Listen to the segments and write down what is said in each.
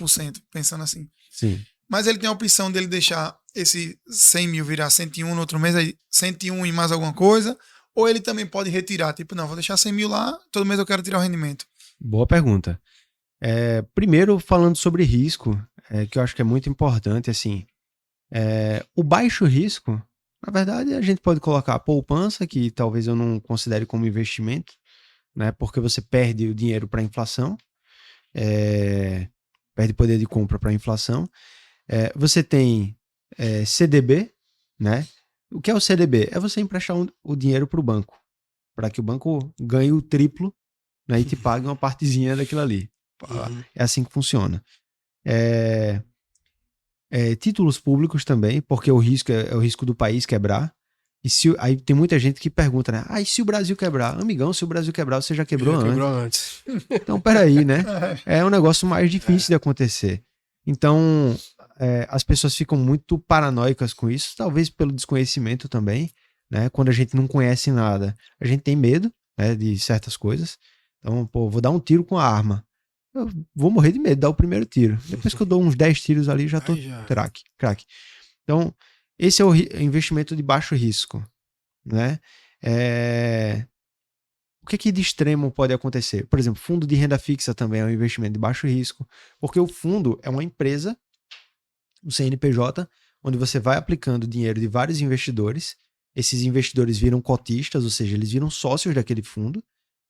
10%, pensando assim. Sim. Mas ele tem a opção dele deixar esse 100 mil virar 101 no outro mês, aí 101 e mais alguma coisa, ou ele também pode retirar, tipo, não, vou deixar 100 mil lá, todo mês eu quero tirar o rendimento. Boa pergunta. Primeiro, falando sobre risco, que eu acho que é muito importante, assim, o baixo risco, na verdade, a gente pode colocar a poupança, que talvez eu não considere como investimento, né, porque você perde o dinheiro para a inflação, perde poder de compra para a inflação. Você tem CDB, né? O que é o CDB? É você emprestar o dinheiro para o banco, para que o banco ganhe o triplo, né, e te pague uma partezinha daquilo ali. Uhum. É assim que funciona. Títulos públicos também, porque o risco é o risco do país quebrar. Aí tem muita gente que pergunta, né? E se o Brasil quebrar? Amigão, se o Brasil quebrar, você já quebrou antes. Então, peraí, né? É um negócio mais difícil de acontecer. Então, as pessoas ficam muito paranoicas com isso, talvez pelo desconhecimento também, né? Quando a gente não conhece nada, a gente tem medo, né, de certas coisas. Então, vou dar um tiro com a arma. Eu vou morrer de medo de dar o primeiro tiro. Depois que eu dou uns 10 tiros ali, já tô craque. Então, esse é o investimento de baixo risco, né? O que de extremo pode acontecer? Por exemplo, fundo de renda fixa também é um investimento de baixo risco, porque o fundo é uma empresa, um CNPJ, onde você vai aplicando dinheiro de vários investidores. Esses investidores viram cotistas, ou seja, eles viram sócios daquele fundo.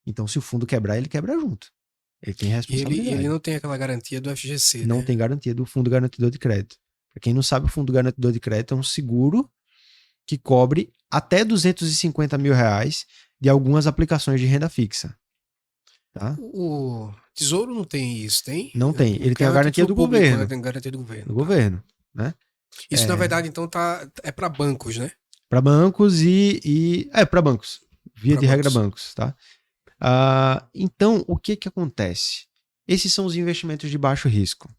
Então, se o fundo quebrar, ele quebra junto. Ele tem responsabilidade. E ele não tem aquela garantia do FGC, não né? tem garantia do Fundo Garantidor de Crédito. Para quem não sabe, o Fundo Garantidor de Crédito é um seguro que cobre até R$250 mil de algumas aplicações de renda fixa. Tá? O Tesouro não tem isso, tem? Não tem. Ele tem a garantia do público, governo. Né? Tem garantia do governo. Do governo, né? Isso, na verdade, então, é para bancos, né? Para bancos para bancos. Via de regra, bancos, tá? Então, o que acontece? Esses são os investimentos de baixo risco.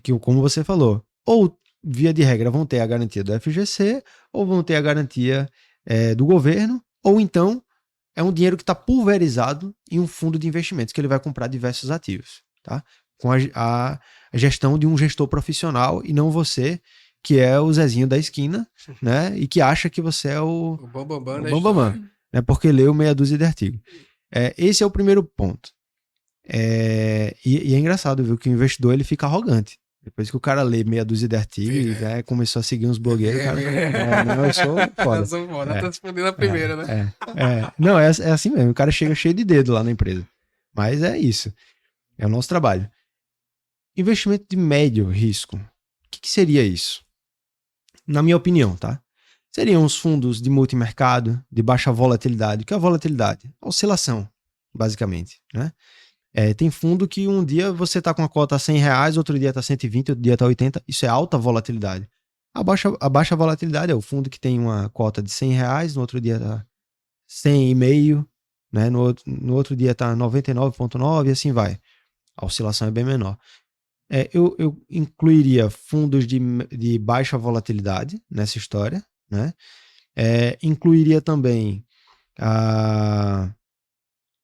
Que, como você falou, ou via de regra vão ter a garantia do FGC, ou vão ter a garantia do governo, ou então é um dinheiro que está pulverizado em um fundo de investimentos, que ele vai comprar diversos ativos, tá? Com a gestão de um gestor profissional e não você, que é o Zezinho da esquina, né? E que acha que você é o bambambam, né? Porque leu meia dúzia de artigos. Esse é o primeiro ponto. E é engraçado, viu, que o investidor ele fica arrogante. Depois que o cara lê meia dúzia de artigos, começou a seguir uns blogueiros, o cara... não, eu sou foda. Eu sou foda, tá respondendo a primeira, né? Não, é assim mesmo, o cara chega cheio de dedo lá na empresa. Mas é isso. É o nosso trabalho. Investimento de médio risco. O que seria isso? Na minha opinião, tá? Seriam os fundos de multimercado, de baixa volatilidade. O que é a volatilidade? A oscilação, basicamente, né? Tem fundo que um dia você tá com a cota a R$100, outro dia tá 120, outro dia tá 80. Isso é alta volatilidade. A baixa volatilidade é o fundo que tem uma cota de R$100, no outro dia tá 100,5, né? No outro dia tá 99,9 e assim vai. A oscilação é bem menor. Eu incluiria fundos de baixa volatilidade nessa história, né? Incluiria também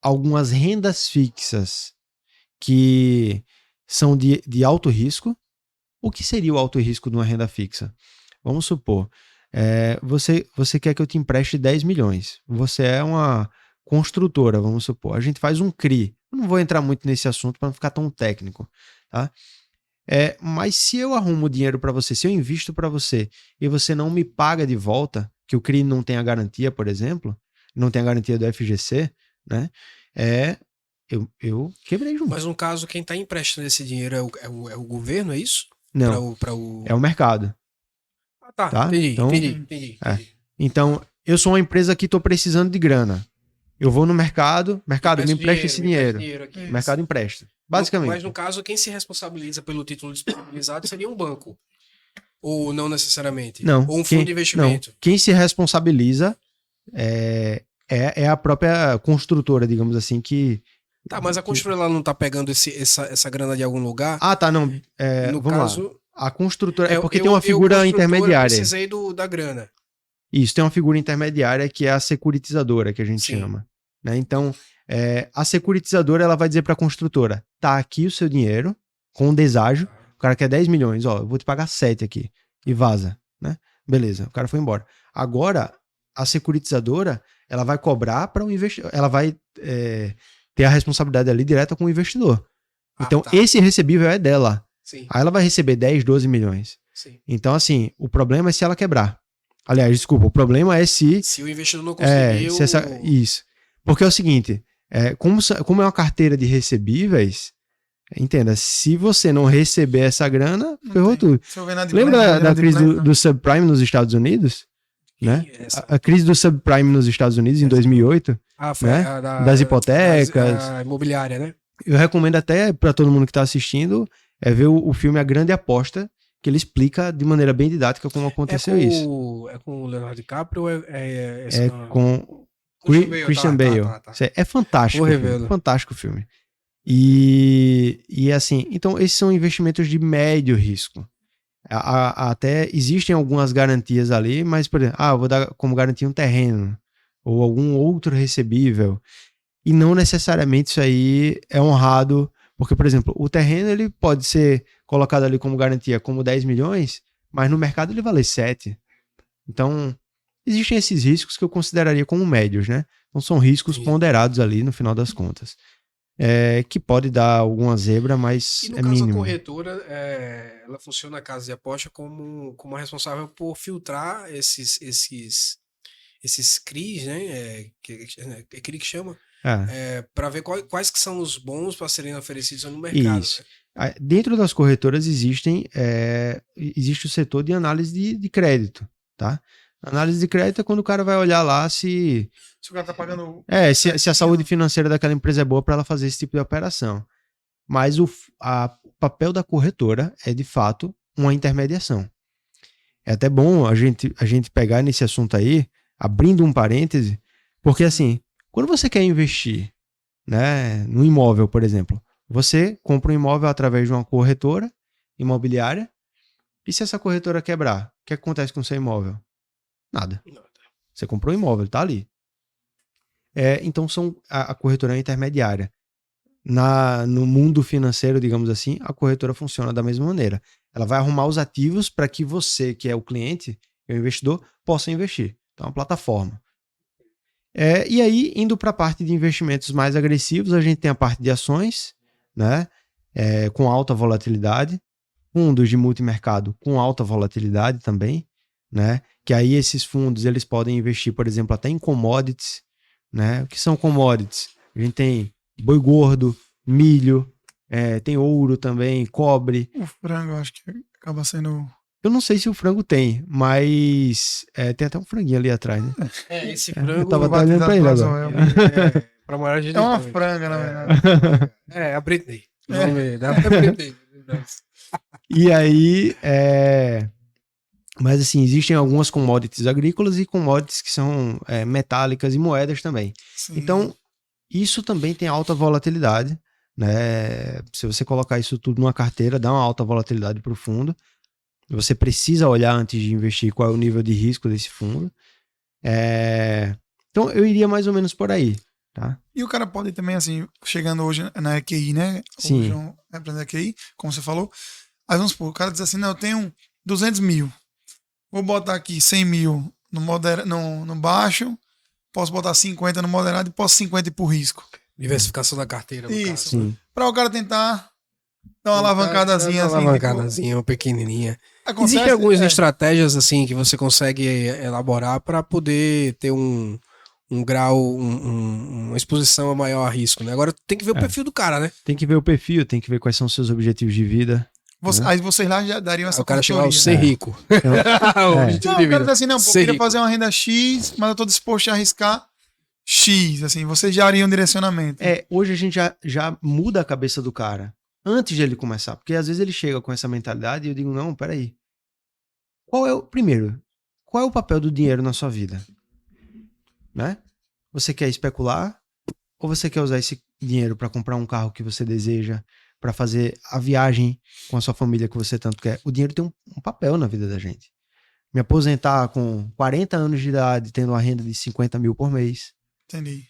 algumas rendas fixas que são de alto risco. O que seria o alto risco de uma renda fixa? Vamos supor, você quer que eu te empreste 10 milhões. Você é uma construtora, vamos supor. A gente faz um CRI. Eu não vou entrar muito nesse assunto para não ficar tão técnico, tá? Mas se eu arrumo dinheiro para você, se eu invisto para você e você não me paga de volta, que o CRI não tem a garantia, por exemplo, não tem a garantia do FGC, né? Eu quebrei junto. Mas no caso, quem está emprestando esse dinheiro é o governo, é isso? Não, é o mercado. Tá? Entendi. Então, eu sou uma empresa que estou precisando de grana. Eu vou no mercado me empresta esse dinheiro. O mercado empresta. Basicamente. Mas no caso, quem se responsabiliza pelo título disponibilizado seria um banco. Ou não necessariamente? Não. Ou um fundo de investimento? Não. Quem se responsabiliza é a própria construtora, digamos assim, que... Tá, mas a construtora ela não tá pegando essa grana de algum lugar? Tá, não. No vamos caso, lá. A construtora... porque tem uma figura intermediária. Eu precisei da grana. Isso, tem uma figura intermediária que é a securitizadora, que a gente chama. Né? Então, a securitizadora ela vai dizer para a construtora, tá aqui o seu dinheiro, com um deságio. O cara quer 10 milhões, ó, eu vou te pagar 7 aqui. E vaza, né? Beleza, o cara foi embora. Agora, a securitizadora, ela vai cobrar para o investidor, ela vai ter a responsabilidade ali direta com o investidor. Então, esse recebível é dela. Sim. Aí ela vai receber 10, 12 milhões. Sim. Então, assim, o problema é se ela quebrar. Aliás, desculpa, o problema é se o investidor não conseguiu... Isso. Porque é o seguinte, como é uma carteira de recebíveis, entenda, se você não receber essa grana, ferrou tudo. Lembra da crise do subprime nos Estados Unidos? Né? A crise do subprime nos Estados Unidos em 2008, foi né? Das hipotecas. A imobiliária, né? Eu recomendo até para todo mundo que está assistindo ver o filme A Grande Aposta, que ele explica de maneira bem didática como aconteceu isso. É com o Leonardo DiCaprio ou é com Christian Bale. Tá. É fantástico. Fantástico filme. E assim, então esses são investimentos de médio risco. Até existem algumas garantias ali, mas, por exemplo, eu vou dar como garantia um terreno ou algum outro recebível. E não necessariamente isso aí é honrado, porque, por exemplo, o terreno ele pode ser colocado ali como garantia como 10 milhões, mas no mercado ele vale 7. Então, existem esses riscos que eu consideraria como médios, né? Então, são riscos ponderados ali no final das contas. Que pode dar alguma zebra, mas e no é caso mínimo. A corretora, ela funciona, a casa de aposta, como a responsável por filtrar esses CRIs, né? É CRI que chama? Para ver quais que são os bons para serem oferecidos no mercado. Isso. Né? Dentro das corretoras existe o setor de análise de crédito, tá? Análise de crédito é quando o cara vai olhar lá se o cara tá pagando... se a saúde financeira daquela empresa é boa para ela fazer esse tipo de operação. Mas o papel da corretora é, de fato, uma intermediação. É até bom a gente pegar nesse assunto aí, abrindo um parêntese, porque assim, quando você quer investir, né, no imóvel, por exemplo, você compra um imóvel através de uma corretora imobiliária, e se essa corretora quebrar, o que acontece com o seu imóvel? Nada. Você comprou um imóvel, tá ali. Então a corretora é intermediária. No mundo financeiro, digamos assim, a corretora funciona da mesma maneira. Ela vai arrumar os ativos para que você, que é o cliente, que é o investidor, possa investir. Então, é uma plataforma. E aí, indo para a parte de investimentos mais agressivos, a gente tem a parte de ações, né? Com alta volatilidade, fundos de multimercado com alta volatilidade também, né? Que aí esses fundos eles podem investir, por exemplo, até em commodities, né? O que são commodities? A gente tem boi gordo, milho, tem ouro também, cobre. O frango, acho que acaba sendo... Eu não sei se o frango tem, mas tem até um franguinho ali atrás, né? Esse frango... Eu tava olhando pra ele agora. Pra maior de uma franga, na verdade. A Britney. O nome da Britney. E aí... Mas assim, existem algumas commodities agrícolas e commodities que são metálicas e moedas também. Sim. Então, isso também tem alta volatilidade, né? Se você colocar isso tudo numa carteira, dá uma alta volatilidade para o fundo. Você precisa olhar antes de investir qual é o nível de risco desse fundo. Então, eu iria mais ou menos por aí, tá? E o cara pode também, assim, chegando hoje na EQI, né? Sim. O João representa a EQI, como você falou. Aí vamos supor, o cara diz assim, não, eu tenho 200 mil. Vou botar aqui 100 mil no baixo, posso botar 50 no moderado e posso 50 ir por risco. Diversificação da carteira, no Isso. caso. Para o cara tentar dar uma alavancadazinha assim. Uma alavancadazinha, uma pequenininha. Acontece, Existem algumas estratégias assim que você consegue elaborar para poder ter um grau, uma exposição maior a risco, né? Agora tem que ver o perfil do cara, né? Tem que ver o perfil, tem que ver quais são os seus objetivos de vida. Aí vocês lá já dariam essa o cara chegou ao ser rico. O objetivo de vida. O cara diz assim, não, eu queria fazer uma renda X, mas eu tô disposto a arriscar X, assim, vocês já ariam direcionamento. Hoje a gente já muda a cabeça do cara antes de ele começar, porque às vezes ele chega com essa mentalidade e eu digo, não, peraí. Qual é o papel do dinheiro na sua vida? Né? Você quer especular ou você quer usar esse dinheiro para comprar um carro que você deseja, para fazer a viagem com a sua família que você tanto quer? O dinheiro tem um papel na vida da gente. Me aposentar com 40 anos de idade, tendo uma renda de 50 mil por mês. Entendi.